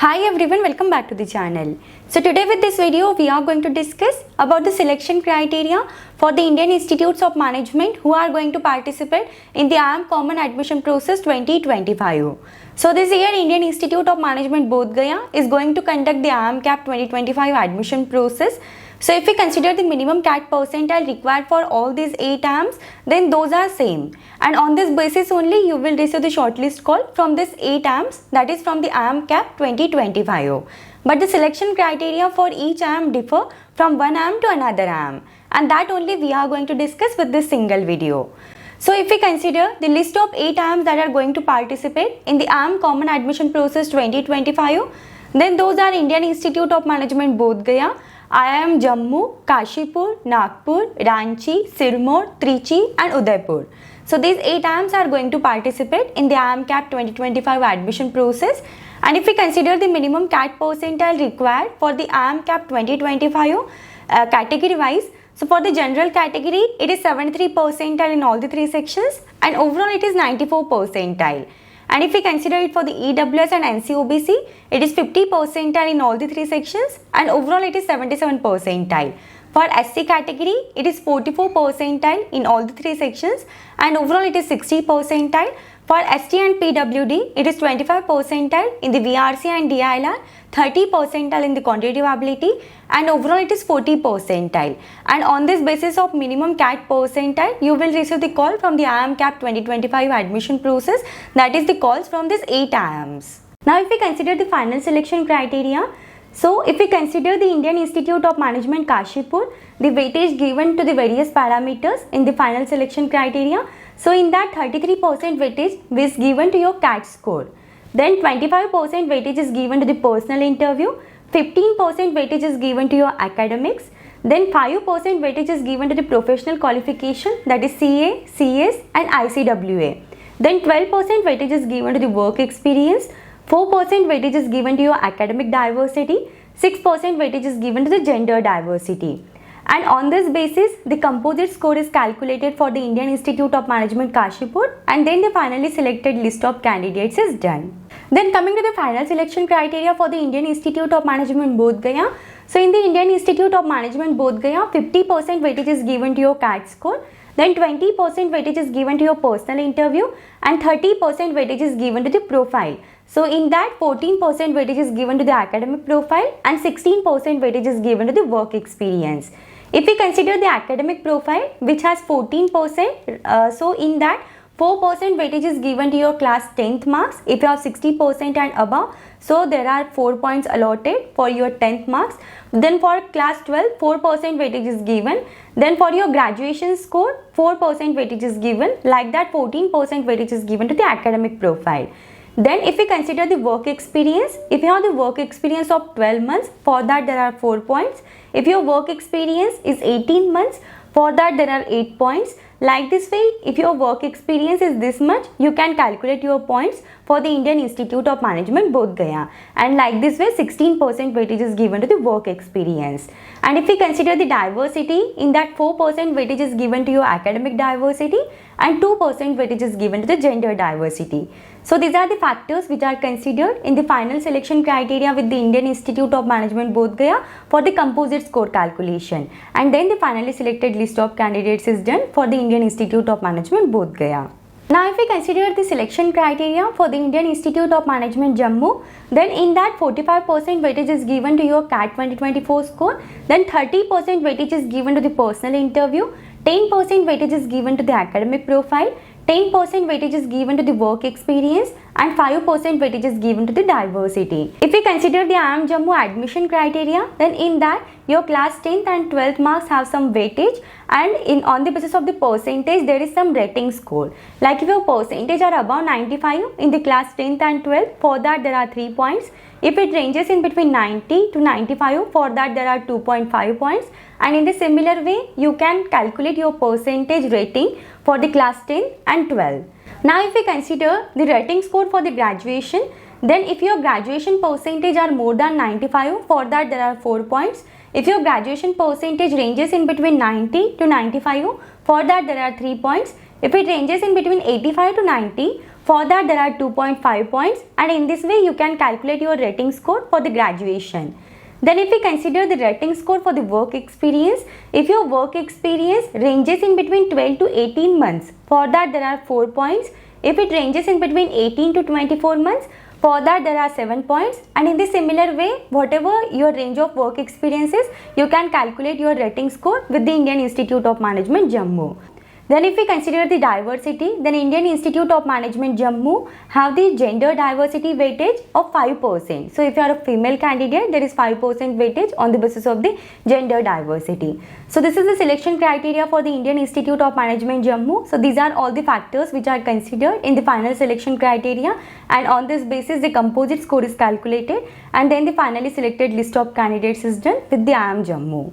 Hi everyone, welcome back to the channel. So today with this video we are going to discuss about the selection criteria for the Indian Institutes of Management who are going to participate in the IIM Common Admission Process 2025. So this year Indian Institute of Management Bodh Gaya is going to conduct the IIM CAP 2025 admission process. So if we consider the minimum CAT percentile required for all these 8 IIMs, then those are same. And on this basis only you will receive the shortlist call from this 8 IIMs, that is from the IIM CAP 2025. But the selection criteria for each IIM differ from one IIM to another IIM, and that only we are going to discuss with this single video. So if we consider the list of 8 IIMs that are going to participate in the IIM Common Admission Process 2025, then those are Indian Institute of Management Bodh Gaya, IIM Jammu, Kashipur, Nagpur, Ranchi, Sirmaur, Trichy and Udaipur. So these 8 IIMs are going to participate in the IIM CAP 2025 admission process. And if we consider the minimum CAT percentile required for the IIM CAP 2025 category wise, so for the general category it is 73 percentile in all the 3 sections and overall it is 94 percentile. And if we consider it for the EWS and NCOBC, it is 50 percentile in all the 3 sections and overall it is 77 percentile. For SC category, it is 44 percentile in all the 3 sections and overall it is 60 percentile. For ST and PWD, it is 25 percentile in the VRC and DILR, 30 percentile in the quantitative ability and overall it is 40 percentile. And on this basis of minimum CAT percentile, you will receive the call from the IIM CAP 2025 admission process, that is the calls from these 8 IIMs. Now if we consider the final selection criteria, so if we consider the Indian Institute of Management Kashipur, the weightage given to the various parameters in the final selection criteria, so in that 33% weightage is given to your CAT score. Then 25% weightage is given to the personal interview, 15% weightage is given to your academics, then 5% weightage is given to the professional qualification, that is CA, CS and ICWA. Then 12% weightage is given to the work experience, 4% weightage is given to your academic diversity, 6% weightage is given to the gender diversity. And on this basis, the composite score is calculated for the Indian Institute of Management Kashipur, and then the finally selected list of candidates is done. Then coming to the final selection criteria for the Indian Institute of Management Bodh Gaya. So in the Indian Institute of Management Bodh Gaya, 50% weightage is given to your CAT score, then 20% weightage is given to your personal interview and 30% weightage is given to the profile. So in that 14% weightage is given to the academic profile and 16% weightage is given to the work experience. If we consider the academic profile which has 14%, so in that 4% weightage is given to your class 10th marks. If you have 60% and above, so there are 4 points allotted for your 10th marks. Then for class 12, 4% weightage is given. Then for your graduation score, 4% weightage is given. Like that 14% weightage is given to the academic profile. Then if we consider the work experience, if you have the work experience of 12 months, for that there are 4 points. If your work experience is 18 months, for that there are 8 points. Like this way, if your work experience is this much, you can calculate your points for the Indian Institute of Management Bodh Gaya. And like this way, 16% weightage is given to the work experience. And if we consider the diversity, in that 4% weightage is given to your academic diversity and 2% weightage is given to the gender diversity. So these are the factors which are considered in the final selection criteria with the Indian Institute of Management Bodh Gaya for the composite score calculation. And then the finally selected list of candidates is done for the Indian Institute of Management Bodh Gaya. Now if we consider the selection criteria for the Indian Institute of Management Jammu, then in that 45% weightage is given to your CAT 2024 score, then 30% weightage is given to the personal interview, 10% weightage is given to the academic profile, 10% weightage is given to the work experience and 5% weightage is given to the diversity. If we consider the IIM Jammu admission criteria, then in that your class 10th and 12th marks have some weightage, and on the basis of the percentage there is some rating score. Like if your percentage are above 95 in the class 10th and 12th, for that there are 3 points. If it ranges in between 90 to 95, for that there are 2.5 points. And in the similar way, you can calculate your percentage rating for the class 10 and 12. Now if we consider the rating score for the graduation, then if your graduation percentage are more than 95, for that there are 4 points. If your graduation percentage ranges in between 90 to 95, for that there are 3 points. If it ranges in between 85 to 90, For that there are 2.5 points, and in this way you can calculate your rating score for the graduation. Then if we consider the rating score for the work experience, if your work experience ranges in between 12 to 18 months, for that there are 4 points. If it ranges in between 18 to 24 months, for that there are 7 points, and in the similar way, whatever your range of work experiences, you can calculate your rating score with the Indian Institute of Management Jammu. Then if we consider the diversity, then Indian Institute of Management Jammu have the gender diversity weightage of 5%. So if you are a female candidate, there is 5% weightage on the basis of the gender diversity. So this is the selection criteria for the Indian Institute of Management Jammu. So these are all the factors which are considered in the final selection criteria, and on this basis the composite score is calculated, and then the finally selected list of candidates is done with the IIM Jammu.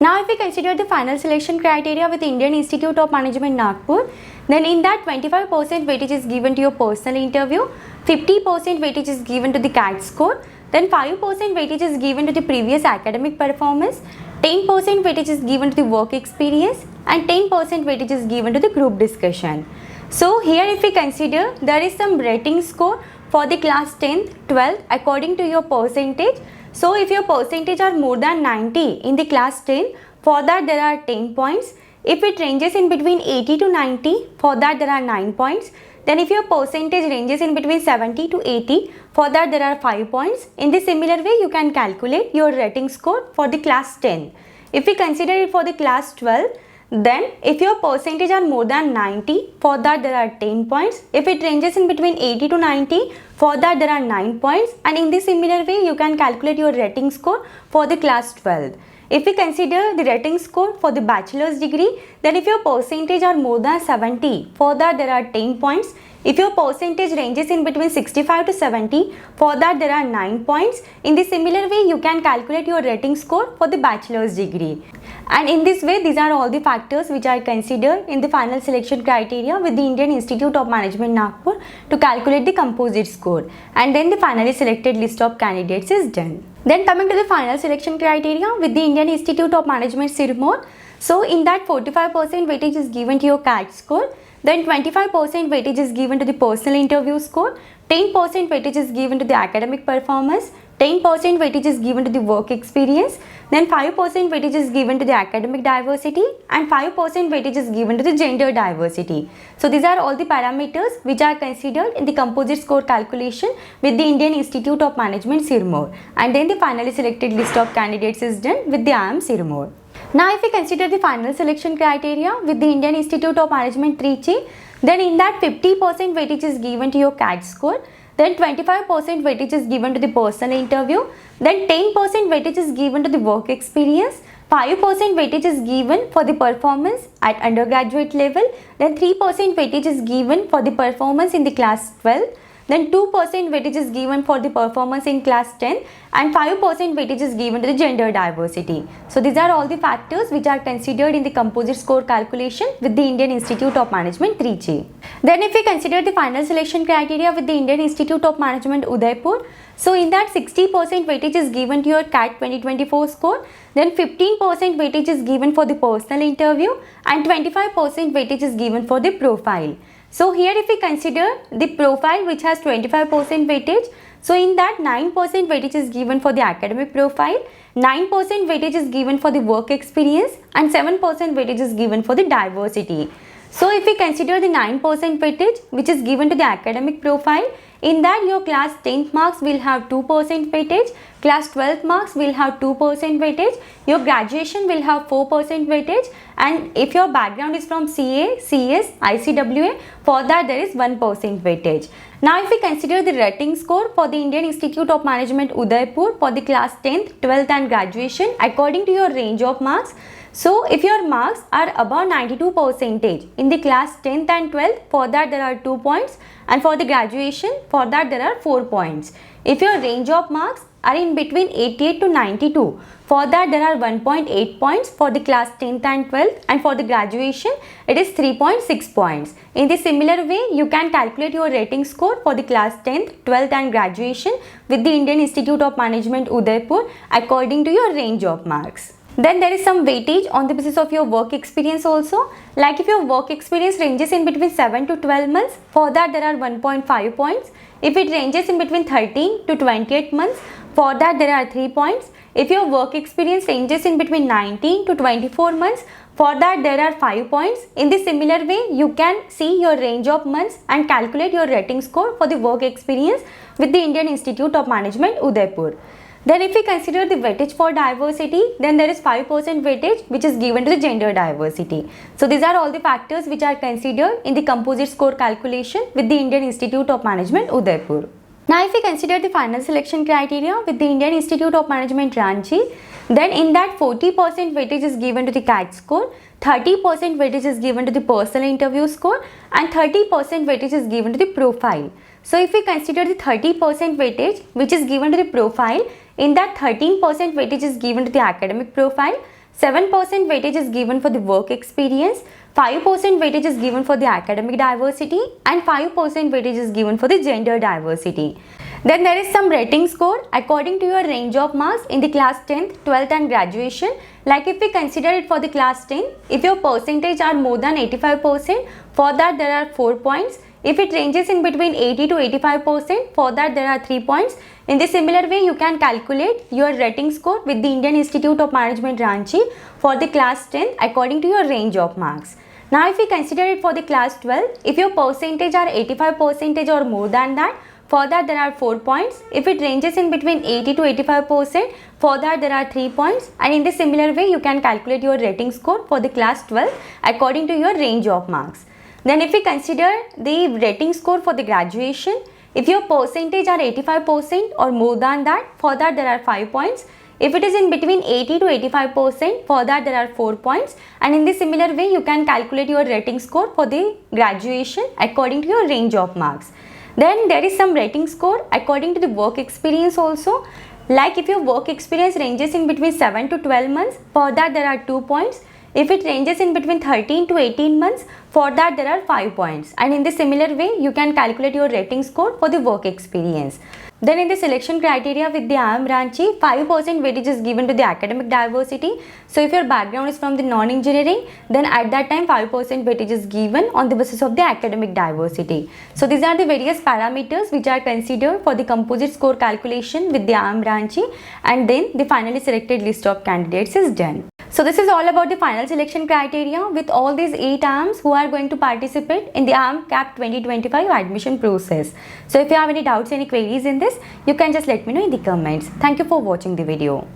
Now if we consider the final selection criteria with Indian Institute of Management Nagpur, then in that 25% weightage is given to your personal interview, 50% weightage is given to the CAT score, then 5% weightage is given to the previous academic performance, 10% weightage is given to the work experience, and 10% weightage is given to the group discussion. So here if we consider, there is some rating score for the class 10th, 12th according to your percentage. So if your percentage are more than 90 in the class 10, for that there are 10 points. If it ranges in between 80 to 90, for that there are 9 points. Then if your percentage ranges in between 70 to 80, for that there are 5 points. In the similar way, you can calculate your rating score for the class 10. If we consider it for the class 12, then if your percentage are more than 90, for that there are 10 points. If it ranges in between 80 to 90, for that there are 9 points, and in this similar way you can calculate your rating score for the class 12. If we consider the rating score for the bachelor's degree, then if your percentage are more than 70, for that there are 10 points. If your percentage ranges in between 65 to 70, for that there are 9 points. In the similar way, you can calculate your rating score for the bachelor's degree. And in this way, these are all the factors which are considered in the final selection criteria with the Indian Institute of Management Nagpur to calculate the composite score. And then the finally selected list of candidates is done. Then coming to the final selection criteria with the Indian Institute of Management Sirmaur. So in that 45% weightage is given to your CAT score. Then 25% weightage is given to the personal interview score, 10% weightage is given to the academic performance, 10% weightage is given to the work experience, then 5% weightage is given to the academic diversity, and 5% weightage is given to the gender diversity. So these are all the parameters which are considered in the composite score calculation with the Indian Institute of Management Sirmaur, and then the finally selected list of candidates is done with the IIM Sirmaur. Now if we consider the final selection criteria with the Indian Institute of Management Trichy, then in that 50% weightage is given to your CAT score, then 25% weightage is given to the personal interview, then 10% weightage is given to the work experience, 5% weightage is given for the performance at undergraduate level, then 3% weightage is given for the performance in the class 12, then 2% weightage is given for the performance in class 10, and 5% weightage is given to the gender diversity. So these are all the factors which are considered in the composite score calculation with the Indian Institute of Management Trichy. Then if we consider the final selection criteria with the Indian Institute of Management Udaipur, so in that 60% weightage is given to your CAT 2024 score, then 15% weightage is given for the personal interview, and 25% weightage is given for the profile. So here if we consider the profile which has 25% weightage, so in that 9% weightage is given for the academic profile, 9% weightage is given for the work experience, and 7% weightage is given for the diversity. So if we consider the 9% weightage which is given to the academic profile, in that your class 10th marks will have 2% weightage, class 12th marks will have 2% weightage, your graduation will have 4% weightage, and if your background is from CA, CS, ICWA, for that there is 1% weightage. Now if we consider the rating score for the Indian Institute of Management Udaipur for the class 10th, 12th and graduation according to your range of marks. So if your marks are above 92% in the class 10th and 12th, for that there are 2 points, and for the graduation, for that there are 4 points. If your range of marks are in between 88 to 92, for that there are 1.8 points for the class 10th and 12th, and for the graduation it is 3.6 points. In the similar way, you can calculate your rating score for the class 10th, 12th and graduation with the Indian Institute of Management Udaipur according to your range of marks. Then there is some weightage on the basis of your work experience also. Like if your work experience ranges in between 7 to 12 months, for that there are 1.5 points. If it ranges in between 13 to 28 months, for that there are 3 points. If your work experience ranges in between 19 to 24 months, for that there are 5 points. In the similar way, you can see your range of months and calculate your rating score for the work experience with the Indian Institute of Management, Udaipur. Then if we consider the weightage for diversity, then there is 5% weightage which is given to the gender diversity. So these are all the factors which are considered in the composite score calculation with the Indian Institute of Management, Udaipur. Now if we consider the final selection criteria with the Indian Institute of Management, Ranchi, then in that 40% weightage is given to the CAT score, 30% weightage is given to the personal interview score, and 30% weightage is given to the profile. So if we consider the 30% weightage which is given to the profile, in that 13% weightage is given to the academic profile, 7% weightage is given for the work experience, 5% weightage is given for the academic diversity, and 5% weightage is given for the gender diversity. Then there is some rating score according to your range of marks in the class 10th, 12th and graduation. Like if we consider it for the class 10, if your percentage are more than 85%, for that there are 4 points. If it ranges in between 80 to 85%, for that there are 3 points. In the similar way, you can calculate your rating score with the Indian Institute of Management, Ranchi for the class 10 according to your range of marks. Now if we consider it for the class 12, if your percentage are 85% or more than that, for that there are 4 points. If it ranges in between 80 to 85%, for that there are 3 points. And in the similar way, you can calculate your rating score for the class 12 according to your range of marks. Then if we consider the rating score for the graduation, if your percentage are 85% or more than that, for that there are 5 points. If it is in between 80 to 85%, for that there are 4 points. And in the similar way, you can calculate your rating score for the graduation according to your range of marks. Then there is some rating score according to the work experience also. Like if your work experience ranges in between 7 to 12 months, for that there are 2 points. If it ranges in between 13 to 18 months, for that there are 5 points. And in the similar way, you can calculate your rating score for the work experience. Then in the selection criteria with the IIM Ranchi, 5% weightage is given to the academic diversity. So if your background is from the non-engineering, then at that time 5% weightage is given on the basis of the academic diversity. So these are the various parameters which are considered for the composite score calculation with the IIM Ranchi, and then the finally selected list of candidates is done. So this is all about the final selection criteria with all these 8 IIMs who are going to participate in the IIM CAP 2025 admission process. So if you have any doubts, any queries in this, you can just let me know in the comments. Thank you for watching the video.